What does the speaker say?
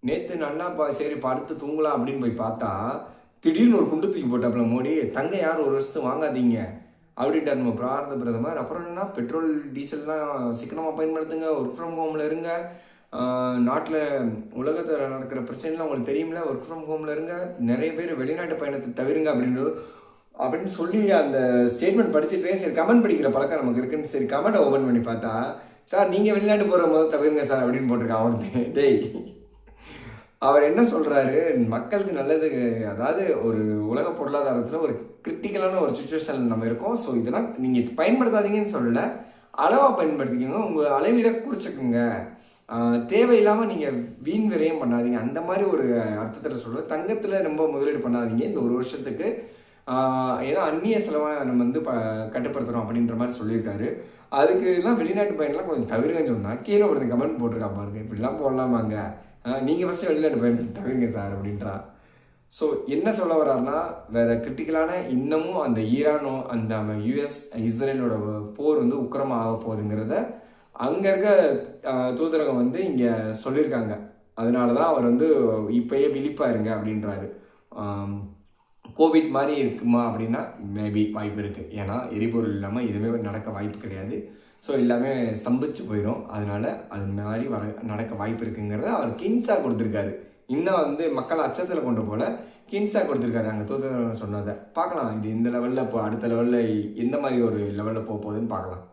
நேற்று நல்லா சரி படுத்து தூங்கலாம் அப்படின்னு போய் பார்த்தா திடீர்னு ஒரு குண்டு தூக்கி போட்டாப்புல மோடி. தங்க யார் ஒரு வருஷத்துக்கு வாங்காதீங்க அப்படின்ட்டு நம்ம பாரத பிரதமர். அப்புறம் என்ன, பெட்ரோல் டீசல்லாம் சிக்கனமாக பயன்படுத்துங்க, ஒர்க் ஃப்ரம் ஹோமில் இருங்க, நாட்டில் உலகத்தில் நடக்கிற பிரச்சனைலாம் உங்களுக்கு தெரியுமில்ல, ஒர்க் ஃப்ரம் ஹோமில் இருங்க, நிறைய பேர் வெளிநாட்டு பயணத்தை தவிருங்க அப்படின்னு சொல்லி அந்த ஸ்டேட்மெண்ட் படிச்சுட்டு சரி கமெண்ட் படிக்கிற பழக்கம் நமக்கு இருக்குன்னு சரி கமெண்ட்டை ஓப்பன் பண்ணி பார்த்தா, சார் நீங்கள் வெளிநாட்டு போகிற போது தவிருங்க சார் அப்படின்னு போட்டிருக்கான் அவனுக்கு. டேய், அவர் என்ன சொல்கிறாரு, மக்களுக்கு நல்லது. அதாவது ஒரு உலக பொருளாதாரத்தில் ஒரு கிரிட்டிக்கலான ஒரு சுச்சுவேஷன் நம்ம இருக்கோம். ஸோ இதெல்லாம் நீங்கள் பயன்படுத்தாதீங்கன்னு சொல்லலை, அளவாக பயன்படுத்திக்கோங்க, உங்கள் அளவிட குறிச்சிக்கோங்க, தேவையில்லாமல் நீங்கள் வீண் விரயம் பண்ணாதீங்க, அந்த மாதிரி ஒரு அர்த்தத்தில் சொல்கிற. தங்கத்தில் ரொம்ப முதலீடு பண்ணாதீங்க இந்த ஒரு வருஷத்துக்கு, ஏன்னா அந்நிய செலவாக நம்ம வந்து கட்டுப்படுத்துகிறோம் அப்படின்ற மாதிரி சொல்லியிருக்காரு. அதுக்குலாம் வெளிநாட்டு பயணம்லாம் கொஞ்சம் தவிர்க்கன்னு சொன்னால் கீழே ஒருத்தர் கமெண்ட் போட்டிருக்கா பாருங்க, இப்படிலாம் போடலாமாங்க, நீங்கள் ஃபஸ்ட்டு வெளிநாட்டு பயணத்தை தவிர்ங்க சார் அப்படின்றா. ஸோ என்ன சொல்ல வர்றாருன்னா, வேறு கிரிட்டிக்கலான இன்னமும் அந்த ஈரானோ அந்த யூஎஸ் இஸ்ரேலோட போர் வந்து உக்கிரமாக ஆக போகுதுங்கிறத அங்கே இருக்க தூதரகம் வந்து இங்கே சொல்லியிருக்காங்க. அதனால தான் அவர் வந்து இப்போயே விழிப்பாக இருங்க அப்படின்றாரு. கோவிட் மாதிரி இருக்குமா அப்படின்னா மேபி வாய்ப்பு இருக்குது. ஏன்னா எரிபொருள் இல்லாமல் எதுவுமே நடக்க வாய்ப்பு கிடையாது. ஸோ எல்லாமே ஸ்தம்பிச்சு போயிடும். அதனால் அது மாதிரி நடக்க வாய்ப்பு இருக்குங்கிறத அவர் கின்ஸாக கொடுத்துருக்காரு. இன்னும் வந்து மக்கள் அச்சத்தில் கொண்டு போல கின்ஸாக கொடுத்துருக்காரு அங்கே தூதரகம் சொன்னதை. பார்க்கலாம் இது இந்த லெவலில் அடுத்த லெவலில் எந்த மாதிரி ஒரு லெவலில் போகுதுன்னு பார்க்கலாம்.